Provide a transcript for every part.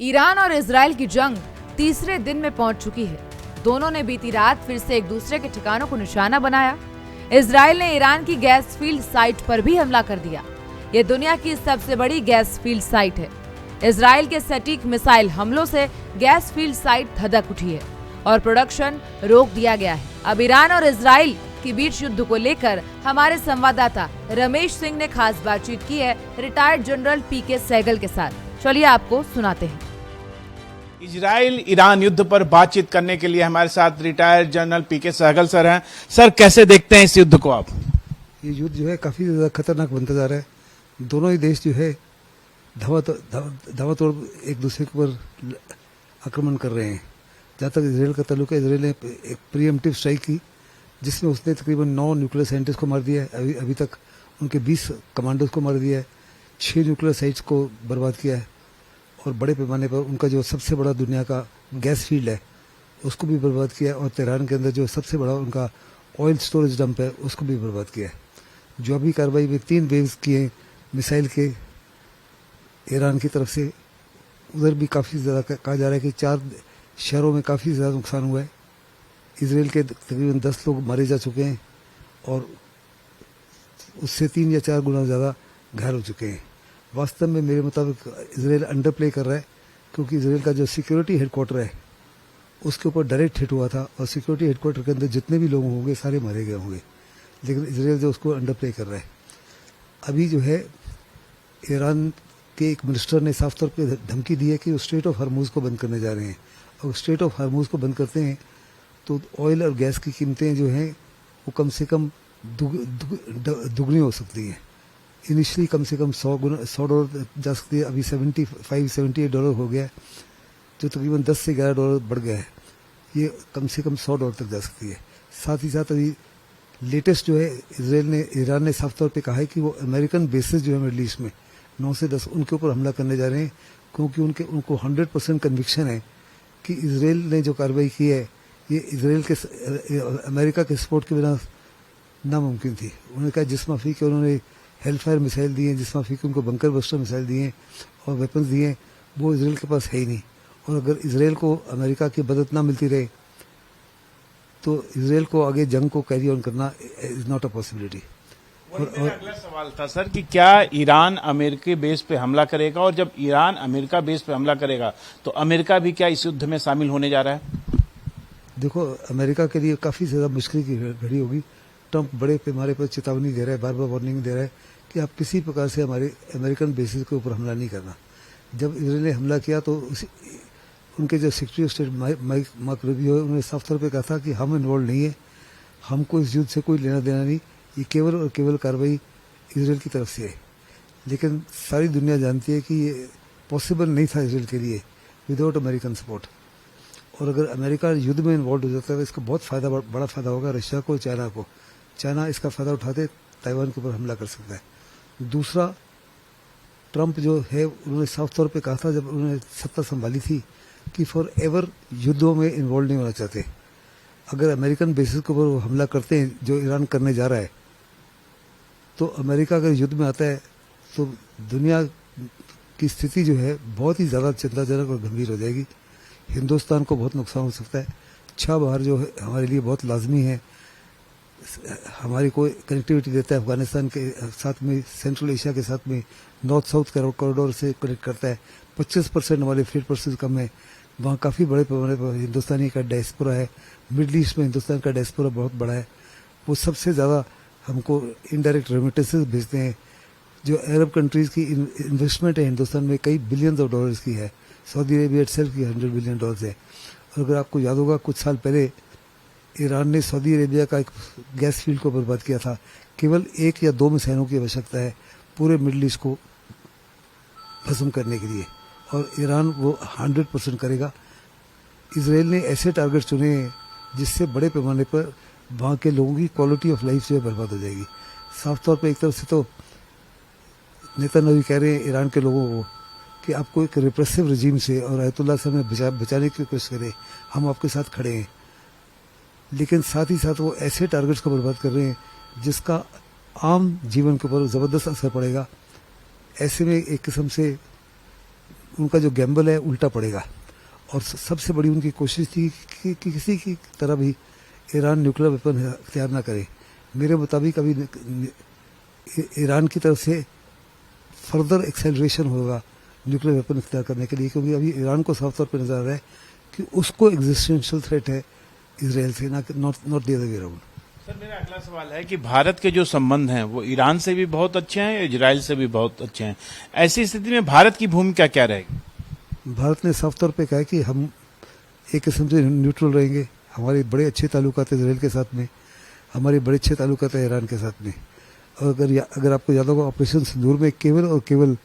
Iran और Israel की जंग तीसरे दिन में पहुंच चुकी है। दोनों ने बीती रात फिर से एक दूसरे के ठिकानों को निशाना बनाया। इजराइल ने ईरान की गैस फील्ड साइट पर भी हमला कर दिया। ये दुनिया की सबसे बड़ी गैस फील्ड साइट है। इजराइल के सटीक मिसाइल हमलों से गैस फील्ड साइट धधक उठी है और प्रोडक्शन रोक दिया गया है। अब ईरान और इजराइल के बीच युद्ध को लेकर हमारे संवाददाता रमेश सिंह ने खास बातचीत की है रिटायर्ड जनरल पीके सहगल के साथ। चलिए आपको सुनाते हैं। इजराइल ईरान युद्ध पर बातचीत करने के लिए हमारे साथ रिटायर्ड जनरल पीके सहगल सर हैं। सर, कैसे देखते हैं इस युद्ध को आप? ये युद्ध जो है काफी ज्यादा खतरनाक बनता जा रहा है। दोनों ही देश जो है धावातोड़ एक दूसरे के ऊपर आक्रमण कर रहे हैं। जहाँ तक इसराइल का ताल्लुक है, इसराइल ने एक प्रीएम्प्टिव स्ट्राइक की जिसमें उसने तकरीबन 9 न्यूक्लियर साइंटिस्ट को मार दिया है। अभी तक उनके 20 कमांडोज को मार दिया है, 6 न्यूक्लियर साइट्स को बर्बाद किया है और बड़े पैमाने पर उनका जो सबसे बड़ा दुनिया का गैस फील्ड है उसको भी बर्बाद किया है और तेहरान के अंदर जो सबसे बड़ा उनका ऑयल स्टोरेज डंप है उसको भी बर्बाद किया है। जो अभी कार्रवाई में 3 वेव्स किए मिसाइल के ईरान की तरफ से, उधर भी काफ़ी ज़्यादा कहा जा रहा है कि 4 शहरों में काफ़ी ज़्यादा नुकसान हुआ है। इसराइल के तकरीबन 10 लोग मारे जा चुके हैं और उससे 3 या 4 गुना ज़्यादा घायल हो चुके हैं। वास्तव में मेरे मुताबिक इसराइल अंडर प्ले कर रहा है, क्योंकि इसराइल का जो सिक्योरिटी हेडक्वार्टर है उसके ऊपर डायरेक्ट हिट हुआ था और सिक्योरिटी हेडक्वार्टर के अंदर जितने भी लोग होंगे सारे मारे गए होंगे, लेकिन इसराइल जो उसको अंडर प्ले कर रहा है। अभी जो है ईरान के एक मिनिस्टर ने साफ तौर पर धमकी दी है कि वो स्ट्रेट ऑफ हॉर्मुज को बंद करने जा रहे हैं। और स्ट्रेट ऑफ हॉर्मुज को बंद करते हैं तो ऑयल और गैस की कीमतें जो हैं वो कम से कम दुगनी हो सकती हैं। इनिशियली कम से कम $100 जा सकती है, अभी $75-78 हो गया है, जो तकरीबन $10 से $11 बढ़ गया है। ये कम से कम $100 तक जा सकती है। साथ ही साथ अभी लेटेस्ट जो है ईरान ने साफ तौर पे कहा है कि वो अमेरिकन बेसिस जो है मिडल ईस्ट में 9 से 10 उनके ऊपर हमला करने जा रहे हैं, क्योंकि उनको 100% कन्विक्शन है कि इसराइल ने जो कार्रवाई की है ये इसराइल के अमेरिका के सपोर्ट के बिना नामुमकिन थी। उन्होंने कहा जिस माफी के उन्होंने हेलफायर मिसाइल दिए, जिस माफी के उनको बंकर बस्टर मिसाइल दिए और वेपन्स दिए, वो इसराइल के पास है ही नहीं। और अगर इसराइल को अमेरिका की मदद ना मिलती रहे तो इसराइल को आगे जंग को कैरी ऑन करना इज नॉट अ पॉसिबिलिटी। और अगला सवाल था सर कि क्या ईरान अमेरिकी बेस पे हमला करेगा, और जब ईरान अमेरिका बेस पे हमला करेगा तो अमेरिका भी क्या इस युद्ध में शामिल होने जा रहा है? देखो, अमेरिका के लिए काफी ज्यादा मुश्किल की घड़ी होगी। ट्रंप बड़े पैमाने पर चेतावनी दे रहा है, बार बार वार्निंग दे रहा है कि आप किसी प्रकार से हमारे अमेरिकन बेसिस के ऊपर हमला नहीं करना। जब इसराइल ने हमला किया तो उनके जो secretary of state mark Rubio है, उन्होंने साफ तौर पे कहा था कि हम इन्वॉल्व नहीं है, हमको इस युद्ध से कोई लेना देना नहीं, ये केवल और केवल कार्रवाई इसराइल की तरफ से है। लेकिन सारी दुनिया जानती है कि ये पॉसिबल नहीं था इसराइल के लिए विदाउट अमेरिकन सपोर्ट। और अगर अमेरिका युद्ध में इन्वॉल्व हो जाता है तो इसका बहुत बड़ा फायदा होगा रशिया को, चाइना को। चाइना इसका फायदा उठाते ताइवान के ऊपर हमला कर सकता है। दूसरा, ट्रंप जो है उन्होंने साफ तौर पे कहा था जब उन्होंने सत्ता संभाली थी कि फॉर एवर युद्धों में इन्वॉल्व नहीं होना चाहते। अगर अमेरिकन बेसिस के ऊपर वो हमला करते हैं जो ईरान करने जा रहा है, तो अमेरिका अगर युद्ध में आता है तो दुनिया की स्थिति जो है बहुत ही ज़्यादा चिंताजनक और गंभीर हो जाएगी। हिंदुस्तान को बहुत नुकसान हो सकता है। अच्छा बाहर जो है हमारे लिए बहुत लाजमी है, हमारी कोई कनेक्टिविटी देता है अफगानिस्तान के साथ में, सेंट्रल एशिया के साथ में, नॉर्थ साउथ कॉरिडोर से कनेक्ट करता है। 25% हमारे फ्रेट परसेस कम है। वहाँ काफ़ी बड़े पैमाने पर हिंदुस्तानी का डायस्पोरा है। मिडल ईस्ट में हिंदुस्तान का डायस्पोरा बहुत बड़ा है। वो सबसे ज़्यादा हमको इनडायरेक्ट रेमिटेंसेस भेजते हैं। जो अरब कंट्रीज़ की इन्वेस्टमेंट है हिंदुस्तान में कई बिलियंस ऑफ डॉलर्स की है। सऊदी अरेबिया इटसेल्फ की $100 बिलियन है। और अगर आपको याद होगा कुछ साल पहले ईरान ने सऊदी अरेबिया का एक गैस फील्ड को बर्बाद किया था। केवल 1 या 2 मिसाइलों की आवश्यकता है पूरे मिडल ईस्ट को भस्म करने के लिए, और ईरान वो 100% करेगा। इसराइल ने ऐसे टारगेट चुने हैं जिससे बड़े पैमाने पर वहाँ के लोगों की क्वालिटी ऑफ लाइफ जो है बर्बाद हो जाएगी। साफ तौर पर एक तरफ से तो नेतन्याहू कह रहे हैं ईरान के लोगों को कि आपको एक रिप्रेसिव रजीम से और आयतुल्ला से हमें बचाने की कोशिश करें, हम आपके साथ खड़े हैं। लेकिन साथ ही साथ वो ऐसे टारगेट्स को बर्बाद कर रहे हैं जिसका आम जीवन के ऊपर ज़बरदस्त असर पड़ेगा। ऐसे में एक किस्म से उनका जो गैम्बल है उल्टा पड़ेगा। और सबसे बड़ी उनकी कोशिश थी कि किसी की तरह भी ईरान न्यूक्लियर वेपन अख्तियार ना करे। मेरे मुताबिक अभी ईरान की तरफ से फर्दर एक्सेलरेशन होगा न्यूक्लियर वेपन अख्तियार करने के लिए, क्योंकि अभी ईरान को साफ तौर पर नजर आ रहा है कि उसको एग्जिस्टेंशियल थ्रेट है इसराइल से, not the other way around. Sir, मेरा अगला सवाल है कि भारत के जो संबंध हैं वो ईरान से भी बहुत अच्छे हैं, इजराइल से भी बहुत अच्छे हैं। ऐसी स्थिति में भारत की भूमिका क्या रहेगी? भारत ने साफ तौर पे कहा है कि हम एक किस्म से न्यूट्रल रहेंगे। हमारे बड़े अच्छे ताल्लुकात है इसराइल के साथ में, हमारे बड़े अच्छे ताल्लुकात है ईरान के साथ में। और अगर आपको याद होगा, ऑपरेशन सिंदूर में केवल और केवल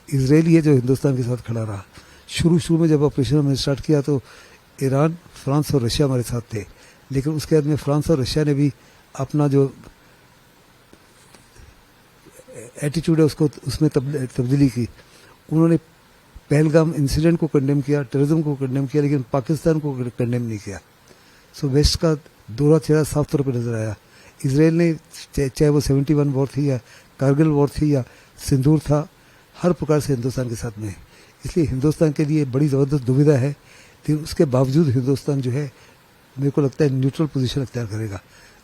इसराइल ही है जो हिंदुस्तान के साथ खड़ा रहा। शुरू में जब ऑपरेशन हमने स्टार्ट किया तो ईरान, फ्रांस और रशिया हमारे साथ थे, लेकिन उसके बाद में फ्रांस और रशिया ने भी अपना जो एटीट्यूड है उसको उसमें तब्दीली की। उन्होंने पहलगाम इंसिडेंट को कंडेम किया, टेररिज्म को कंडेम किया, लेकिन पाकिस्तान को कंडेम नहीं किया। सो वेस्ट का दोहरा चेहरा साफ तौर पर नजर आया। इसराइल ने चाहे वो 71 वॉर थी या कारगिल वॉर थी या सिंदूर था, हर प्रकार से हिंदुस्तान के साथ में है। इसलिए हिंदुस्तान के लिए बड़ी ज़बरदस्त दुविधा है, लेकिन उसके बावजूद हिंदुस्तान जो है मेरे को लगता है न्यूट्रल पोजीशन अख्तियार करेगा।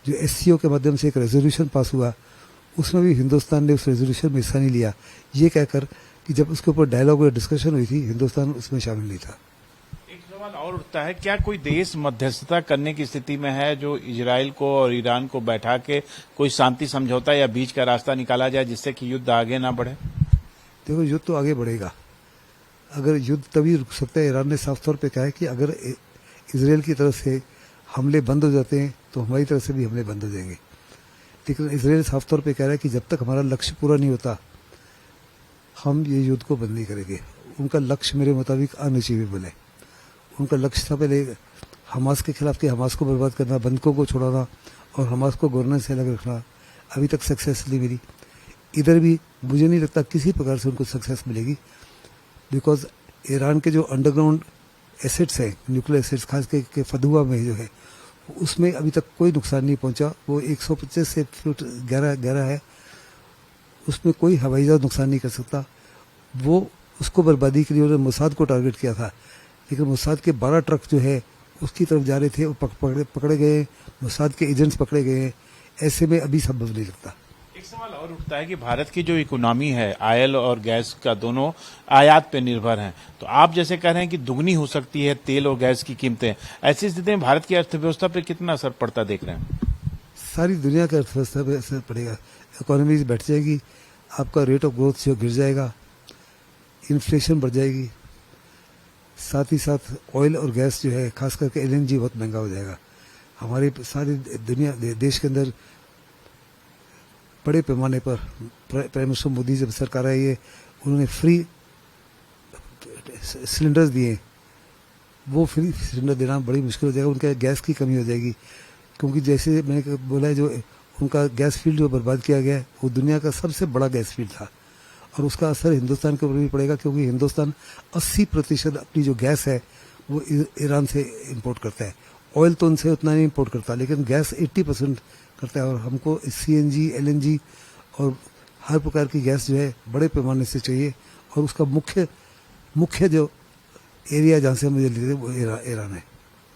जो SCO के माध्यम से एक रेजोल्यूशन पास हुआ, उसमें भी हिंदुस्तान ने उस रेजोल्यूशन में हिस्सा नहीं लिया, ये कहकर कि जब उसके ऊपर डायलॉग और डिस्कशन हुई थी हिंदुस्तान उसमें शामिल नहीं था। एक सवाल और उठता है, क्या कोई देश मध्यस्थता करने की स्थिति में है जो इजराइल को और ईरान को बैठा के कोई शांति समझौता या बीच का रास्ता निकाला जाए जिससे कि युद्ध आगे ना बढ़े? देखो, युद्ध तो आगे बढ़ेगा। अगर युद्ध तभी रुक सकता है, ईरान ने साफ तौर पे कहा है कि अगर इसराइल की तरफ से हमले बंद हो जाते हैं तो हमारी तरफ से भी हमले बंद हो जाएंगे। लेकिन इसराइल साफ तौर पे कह रहा है कि जब तक हमारा लक्ष्य पूरा नहीं होता हम ये युद्ध को बंद नहीं करेंगे। उनका लक्ष्य मेरे मुताबिक अनअचीवेबल है। उनका लक्ष्य था पहले हमास के खिलाफ कि हमास को बर्बाद करना, बंधकों को छोड़ाना और हमास को गवर्नेंस से अलग रखना। अभी तक सक्सेस नहीं मिली। इधर भी मुझे नहीं लगता किसी प्रकार से उनको सक्सेस मिलेगी, बिकॉज ईरान के जो अंडरग्राउंड एसेट्स हैं, न्यूक्लियर एसेट्स, खास के फदुआ में जो है, उसमें अभी तक कोई नुकसान नहीं पहुंचा। वो 125 से फुट गहरा है, उसमें कोई हवाई जहाज नुकसान नहीं कर सकता। वो उसको बर्बादी के लिए उन्होंने मोसाद को टारगेट किया था, लेकिन मोसाद के 12 ट्रक जो है उसकी तरफ जा रहे थे, वो पकड़े गए, मोसाद के एजेंट्स पकड़े गए। ऐसे में अभी संभव नहीं लगता। एक सवाल और उठता है कि भारत की जो इकोनॉमी है, ऑयल और गैस का दोनों आयात पे निर्भर हैं, तो आप जैसे कह रहे हैं कि दुगनी हो सकती है तेल और गैस की कीमतें, ऐसी स्थिति में भारत की अर्थव्यवस्था पे कितना असर पड़ता देख रहे हैं? सारी दुनिया की अर्थव्यवस्था पे असर पड़ेगा। इकोनॉमी बैठ जाएगी, आपका रेट ऑफ ग्रोथ जो गिर जाएगा, इन्फ्लेशन बढ़ जाएगी, साथ ही साथ ऑयल और गैस जो है, खास करके LNG बहुत महंगा हो जाएगा। हमारी सारी दुनिया देश के अंदर बड़े पैमाने पर प्राइम मिनिस्टर मोदी जब सरकार आई है, उन्होंने फ्री सिलेंडर्स दिए। वो फ्री सिलेंडर देना बड़ी मुश्किल हो जाएगा, उनका गैस की कमी हो जाएगी। क्योंकि जैसे मैंने बोला है, जो उनका गैस फील्ड जो बर्बाद किया गया है वो दुनिया का सबसे बड़ा गैस फील्ड था, और उसका असर हिंदुस्तान के ऊपर भी पड़ेगा, क्योंकि हिंदुस्तान 80% अपनी जो गैस है वो ईरान से इंपोर्ट करता है। ऑयल तो उनसे उतना नहीं इंपोर्ट करता, लेकिन गैस 80% करता है। और हमको CNG, LNG और हर प्रकार की गैस जो है बड़े पैमाने से चाहिए, और उसका मुख्य जो एरिया जहाँ से मुझे लेते वो ईरान है।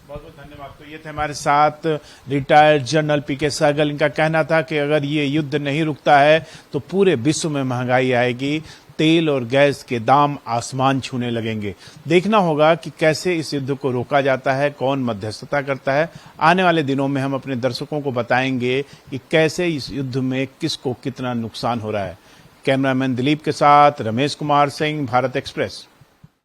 बहुत बहुत धन्यवाद। तो ये थे हमारे साथ रिटायर्ड जनरल PK सहगल। इनका कहना था कि अगर ये युद्ध नहीं रुकता है तो पूरे विश्व में महंगाई आएगी, तेल और गैस के दाम आसमान छूने लगेंगे। देखना होगा कि कैसे इस युद्ध को रोका जाता है, कौन मध्यस्थता करता है। आने वाले दिनों में हम अपने दर्शकों को बताएंगे कि कैसे इस युद्ध में किसको कितना नुकसान हो रहा है। कैमरामैन दिलीप के साथ रमेश कुमार सिंह, भारत एक्सप्रेस।